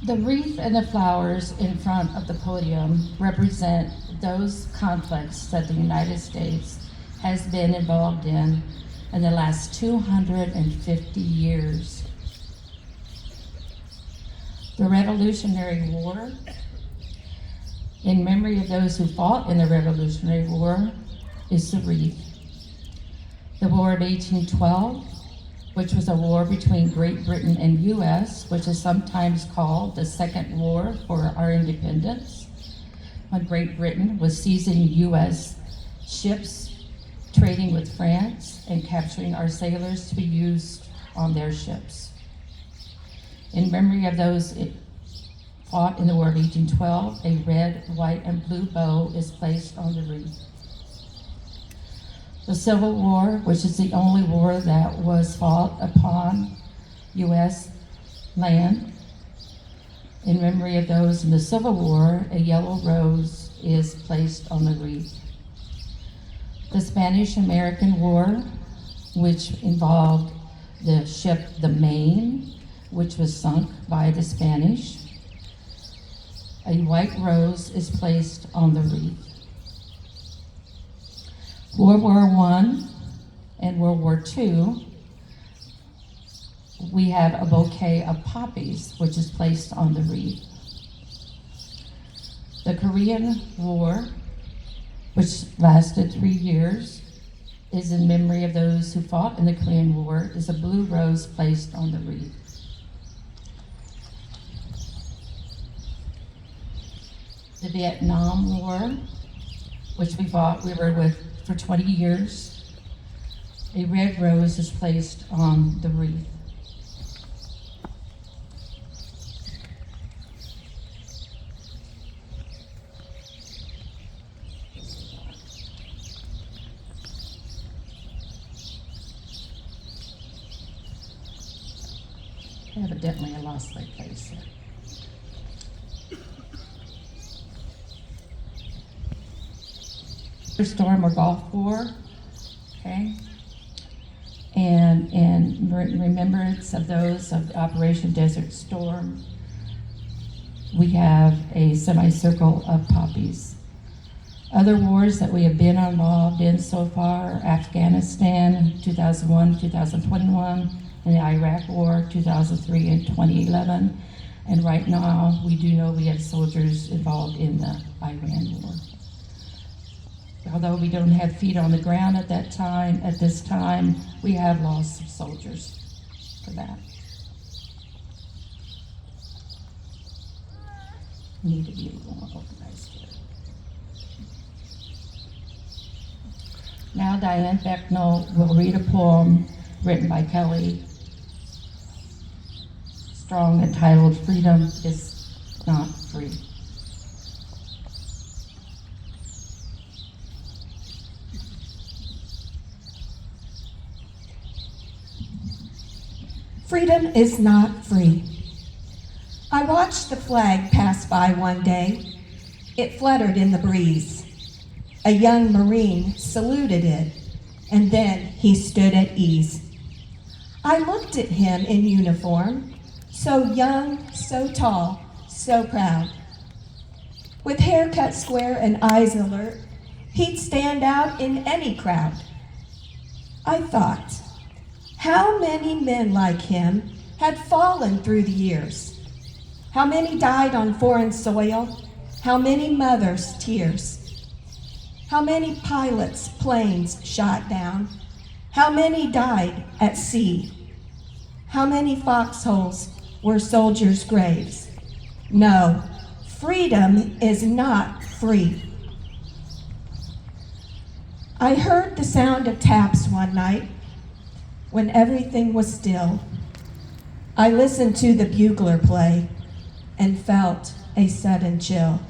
The wreath and the flowers in front of the podium represent those conflicts that the United States has been involved in the last 250 years. The Revolutionary War, in memory of those who fought in the Revolutionary War, is the wreath. The War of 1812, which was a war between Great Britain and U.S., which is sometimes called the Second War for our independence, when Great Britain was seizing U.S. ships, trading with France, and capturing our sailors to be used on their ships. In memory of those fought in the War of 1812, a red, white, and blue bow is placed on the wreath. The Civil War, which is the only war that was fought upon U.S. land. In memory of those in the Civil War, a yellow rose is placed on the wreath. The Spanish-American War, which involved the ship the Maine, which was sunk by the Spanish. A white rose is placed on the wreath. World War I and World War II, we have a bouquet of poppies, which is placed on the wreath. The Korean War, which lasted 3 years, is in memory of those who fought in the Korean War, is a blue rose placed on the wreath. The Vietnam War, which we were with for 20 years, a red rose is placed on the wreath. Evidently, I lost my place there. Storm or Gulf War, okay? And in remembrance of those of Operation Desert Storm, we have a semicircle of poppies. Other wars that we have been involved in so far, Afghanistan, 2001, 2021, and the Iraq War, 2003 and 2011. And right now, we do know we have soldiers involved in the Iran War. Although we don't have feet on the ground at this time, we have lost some soldiers for that. Need to be a little more organized here. Now Diane Bicknell will read a poem written by Kelly Strong entitled "Freedom is Not Free." Freedom is not free. I watched the flag pass by one day. It fluttered in the breeze. A young Marine saluted it, and then he stood at ease. I looked at him in uniform, so young, so tall, so proud. With hair cut square and eyes alert, he'd stand out in any crowd. I thought, how many men like him had fallen through the years? How many died on foreign soil? How many mothers' tears? How many pilots' planes shot down? How many died at sea? How many foxholes were soldiers' graves? No, freedom is not free. I heard the sound of taps one night when everything was still. I listened to the bugler play and felt a sudden chill.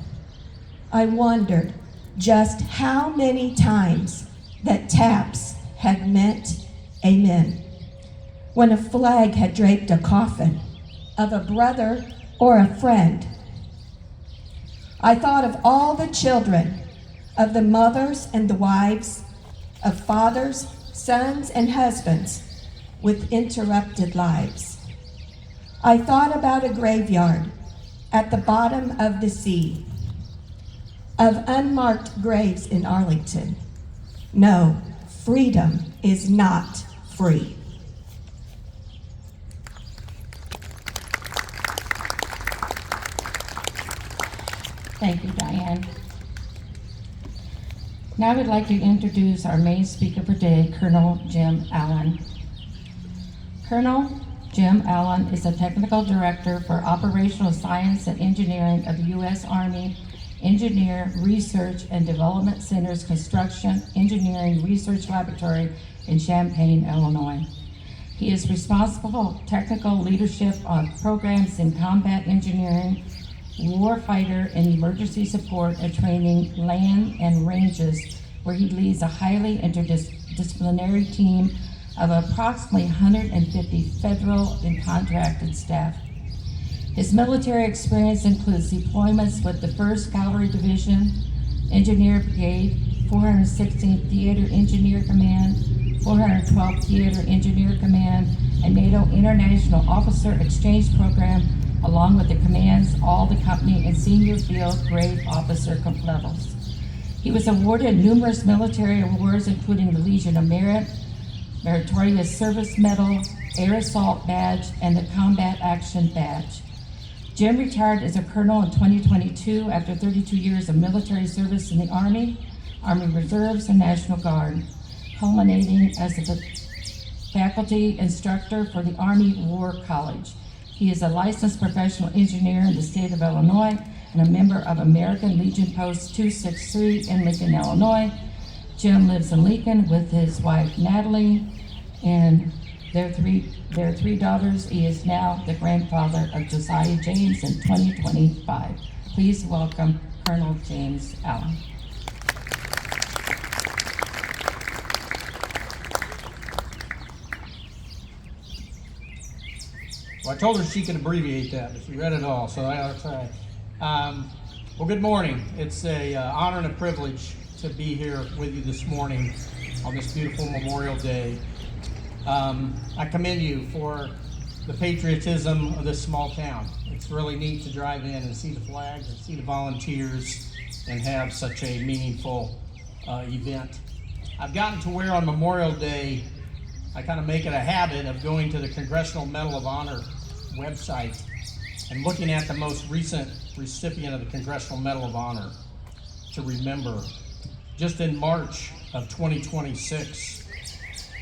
I wondered just how many times that taps had meant amen, when a flag had draped a coffin of a brother or a friend. I thought of all the children, of the mothers and the wives, of fathers, sons, and husbands with interrupted lives. I thought about a graveyard at the bottom of the sea, of unmarked graves in Arlington. No, freedom is not free. Thank you, Diane. Now I would like to introduce our main speaker for today, Colonel Jim Allen. Colonel Jim Allen is a Technical Director for Operational Science and Engineering of the U.S. Army Engineer Research and Development Center's Construction Engineering Research Laboratory in Champaign, Illinois. He is responsible for technical leadership on programs in combat engineering, warfighter and emergency support and training, land and ranges, where he leads a highly interdisciplinary team of approximately 150 federal and contracted staff. His military experience includes deployments with the 1st Cavalry Division, Engineer Brigade, 416th Theater Engineer Command, 412th Theater Engineer Command, and NATO International Officer Exchange Program, along with the command's all the company and senior field grade officer levels. He was awarded numerous military awards, including the Legion of Merit, Meritorious Service Medal, Air Assault Badge, and the Combat Action Badge. Jim retired as a colonel in 2022 after 32 years of military service in the Army, Army Reserves, and National Guard, culminating as a faculty instructor for the Army War College. He is a licensed professional engineer in the state of Illinois and a member of American Legion Post 263 in Lincoln, Illinois. Jim lives in Lincoln with his wife Natalie and their three daughters. He is now the grandfather of Josiah James in 2025. Please welcome Colonel James Allen. Well, I told her she could abbreviate that, but she read it all, so I ought to try. Well, good morning. It's an honor and a privilege to be here with you this morning on this beautiful Memorial Day. I commend you for the patriotism of this small town. It's really neat to drive in and see the flags and see the volunteers and have such a meaningful event. I've gotten to where on Memorial Day I kind of make it a habit of going to the Congressional Medal of Honor website and looking at the most recent recipient of the Congressional Medal of Honor to remember. Just in March of 2026,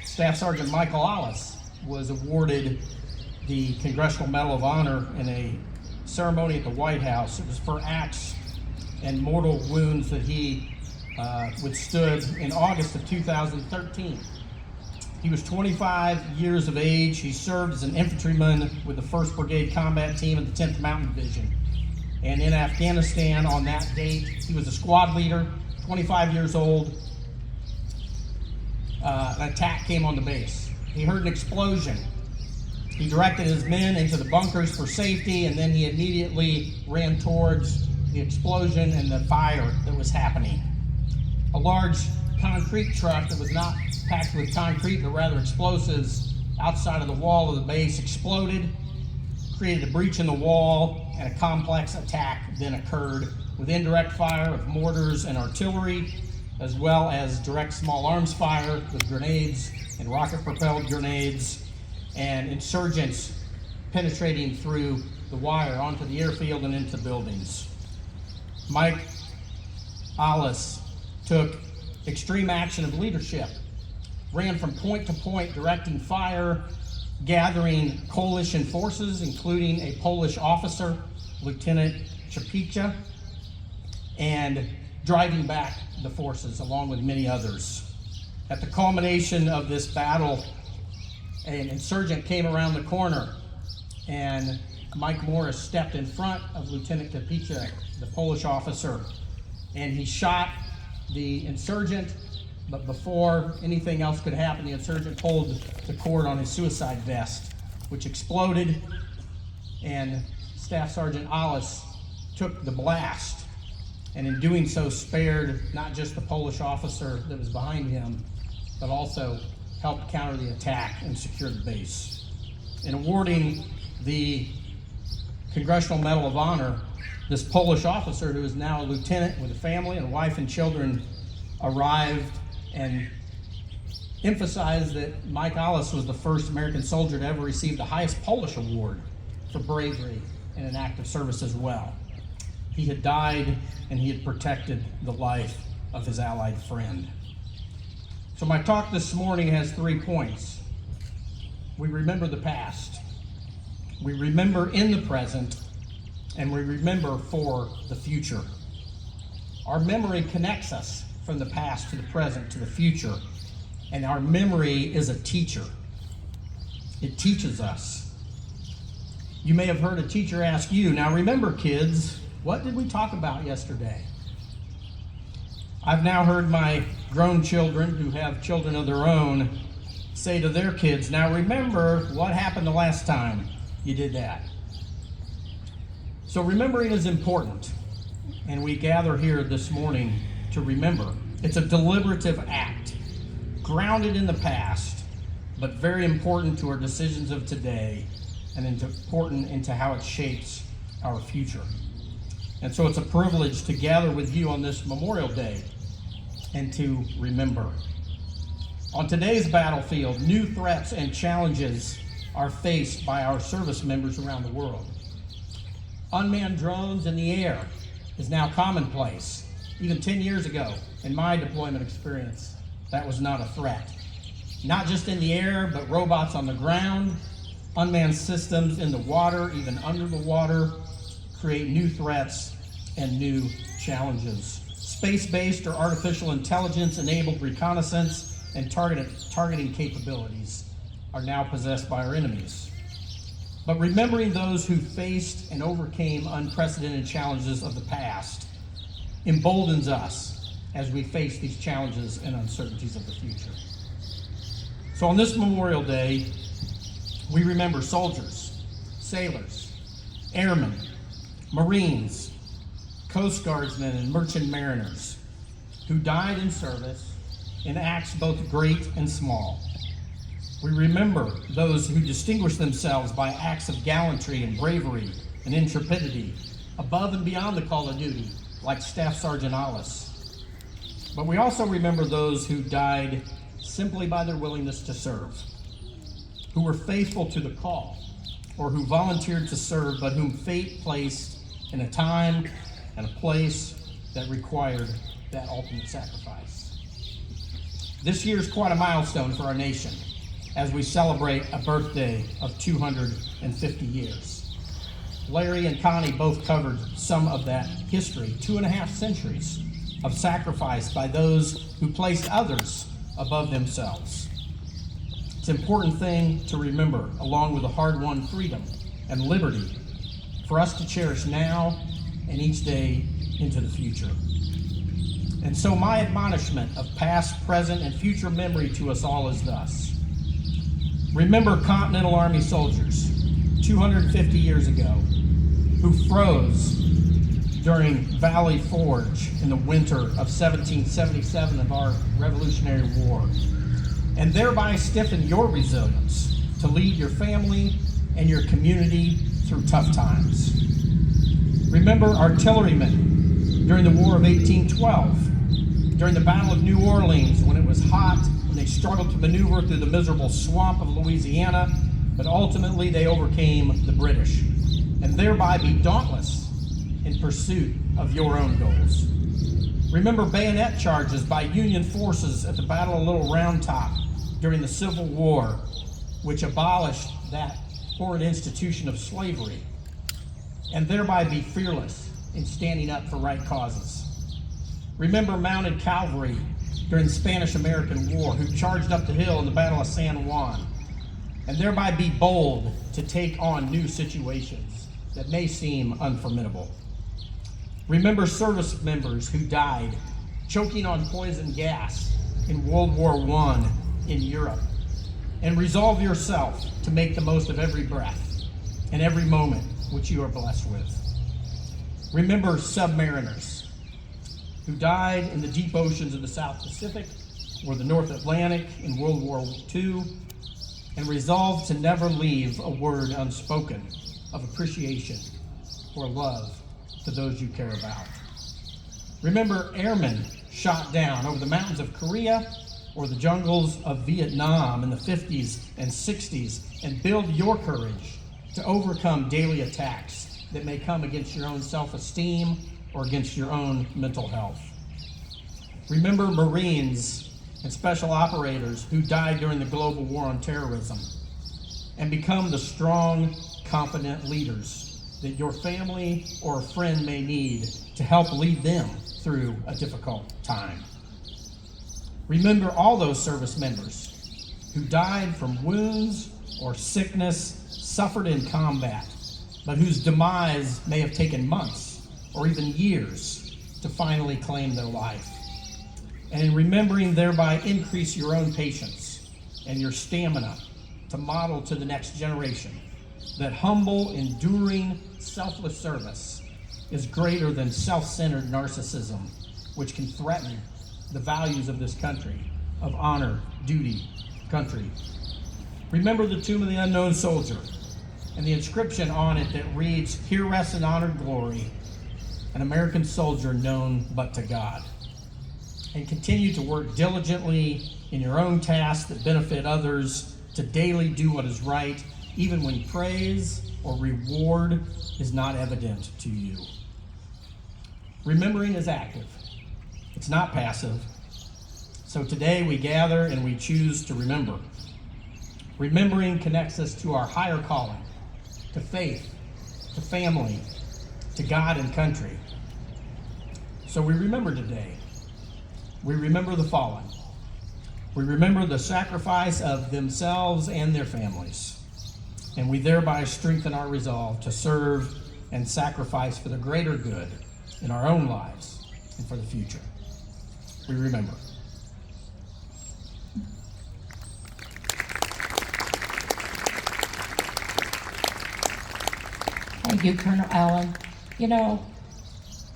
Staff Sergeant Michael Alice was awarded the Congressional Medal of Honor in a ceremony at the White House. It was for acts and mortal wounds that he withstood in August of 2013. He was 25 years of age. He served as an infantryman with the 1st Brigade Combat Team of the 10th Mountain Division. And in Afghanistan on that date, he was a squad leader, 25 years old. An attack came on the base. He heard an explosion. He directed his men into the bunkers for safety, and then he immediately ran towards the explosion and the fire that was happening. A large concrete truck that was not packed with concrete, but rather explosives, outside of the wall of the base exploded, created a breach in the wall, and a complex attack then occurred with indirect fire of mortars and artillery, as well as direct small arms fire with grenades and rocket-propelled grenades, and insurgents penetrating through the wire onto the airfield and into buildings. Mike Alice took extreme action of leadership, ran from point to point directing fire, gathering coalition forces, including a Polish officer, Lieutenant Chapicha, and driving back the forces along with many others. At the culmination of this battle, an insurgent came around the corner and Mike Morris stepped in front of Lieutenant Chapicha, the Polish officer, and he shot the insurgent, but before anything else could happen, the insurgent pulled the cord on his suicide vest, which exploded, and Staff Sergeant Alice took the blast, and in doing so spared not just the Polish officer that was behind him, but also helped counter the attack and secure the base. In awarding the Congressional Medal of Honor, This Polish officer, who is now a lieutenant with a family and wife and children, arrived and emphasized that Mike Alice was the first American soldier to ever receive the highest Polish award for bravery in an act of service as well. He had died and he had protected the life of his Allied friend. So my talk this morning has 3 points. We remember the past, we remember in the present, and we remember for the future. Our memory connects us from the past to the present to the future, and our memory is a teacher. It teaches us. You may have heard a teacher ask you, now remember kids, what did we talk about yesterday? I've now heard my grown children who have children of their own say to their kids, now remember what happened the last time you did that. So remembering is important, and we gather here this morning to remember. It's a deliberative act, grounded in the past, but very important to our decisions of today, and important into how it shapes our future. And so it's a privilege to gather with you on this Memorial Day and to remember. On today's battlefield, new threats and challenges are faced by our service members around the world. Unmanned drones in the air is now commonplace. Even 10 years ago, in my deployment experience, that was not a threat. Not just in the air, but robots on the ground, unmanned systems in the water, even under the water, create new threats and new challenges. Space-based or artificial intelligence-enabled reconnaissance and targeting capabilities are now possessed by our enemies. But remembering those who faced and overcame unprecedented challenges of the past emboldens us as we face these challenges and uncertainties of the future. So on this Memorial Day, we remember soldiers, sailors, airmen, Marines, Coast Guardsmen, and merchant mariners who died in service in acts both great and small. We remember those who distinguished themselves by acts of gallantry and bravery and intrepidity above and beyond the call of duty, like Staff Sergeant Alice. But we also remember those who died simply by their willingness to serve, who were faithful to the call, or who volunteered to serve, but whom fate placed in a time and a place that required that ultimate sacrifice. This year is quite a milestone for our nation as we celebrate a birthday of 250 years. Larry and Connie both covered some of that history, 2.5 centuries of sacrifice by those who placed others above themselves. It's an important thing to remember, along with the hard-won freedom and liberty, for us to cherish now and each day into the future. And so my admonishment of past, present, and future memory to us all is thus. Remember Continental Army soldiers 250 years ago who froze during Valley Forge in the winter of 1777 of our Revolutionary War, and thereby stiffen your resilience to lead your family and your community through tough times. Remember artillerymen during the War of 1812, during the Battle of New Orleans when it was hot and they struggled to maneuver through the miserable swamp of Louisiana, but ultimately they overcame the British, and thereby be dauntless in pursuit of your own goals. Remember bayonet charges by Union forces at the Battle of Little Round Top during the Civil War, which abolished that horrid institution of slavery, and thereby be fearless in standing up for right causes. Remember mounted cavalry during the Spanish-American War who charged up the hill in the Battle of San Juan, and thereby be bold to take on new situations that may seem unformidable. Remember service members who died choking on poison gas in World War I in Europe, and resolve yourself to make the most of every breath and every moment which you are blessed with. Remember submariners who died in the deep oceans of the South Pacific or the North Atlantic in World War II, and resolve to never leave a word unspoken of appreciation or love to those you care about. Remember airmen shot down over the mountains of Korea or the jungles of Vietnam in the 50s and 60s, and build your courage to overcome daily attacks that may come against your own self-esteem or against your own mental health. Remember Marines and special operators who died during the global war on terrorism, and become the strong, confident leaders that your family or a friend may need to help lead them through a difficult time. Remember all those service members who died from wounds or sickness suffered in combat, but whose demise may have taken months or even years to finally claim their life. And in remembering, thereby increase your own patience and your stamina to model to the next generation that humble, enduring, selfless service is greater than self-centered narcissism, which can threaten the values of this country of honor, duty, country. Remember the tomb of the unknown soldier and the inscription on it that reads, "Here rests in honored glory, an American soldier known but to God." And continue to work diligently in your own tasks that benefit others, to daily do what is right, even when praise or reward is not evident to you. Remembering is active. It's not passive. So today we gather and we choose to remember. Remembering connects us to our higher calling, to faith, to family, to God and country. So we remember today. We remember the fallen. We remember the sacrifice of themselves and their families. And we thereby strengthen our resolve to serve and sacrifice for the greater good in our own lives and for the future. We remember. Thank you, Colonel Allen. You know,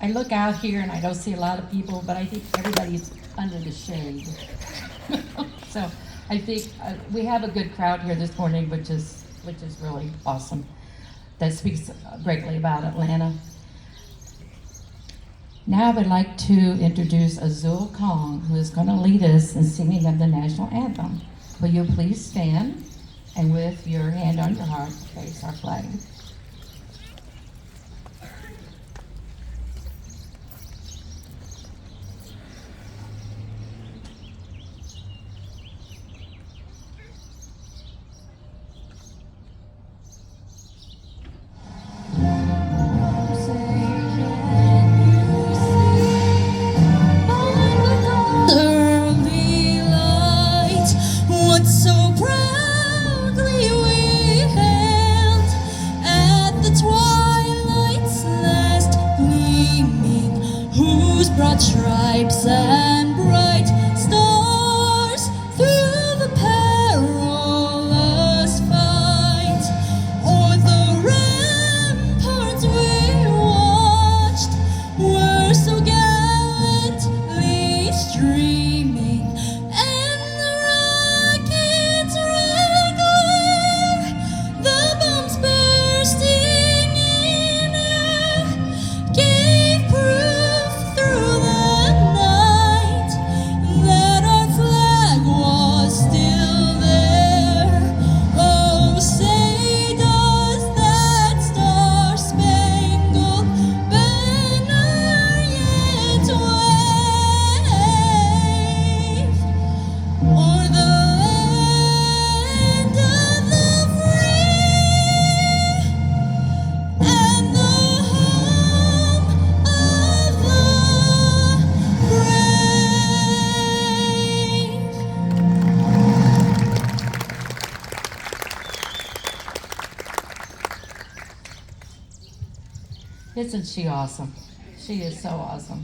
I look out here and I don't see a lot of people, but I think everybody's under the shade. So I think we have a good crowd here this morning, which is really awesome. That speaks greatly about Atlanta. Now I would like to introduce Azul Kong, who is going to lead us in singing of the national anthem. Will you please stand and with your hand on your heart face our flag. Stripes and bright stars through the perilous fight, o'er the ramparts we watched were so gallantly streaming, and the rockets' red glare, the bombs bursting in air, gave proof through the night that our flag was still there. Oh, say does that Star Spangled Banner yet wave o'er the land of the free and the home of the Isn't she awesome? She is so awesome.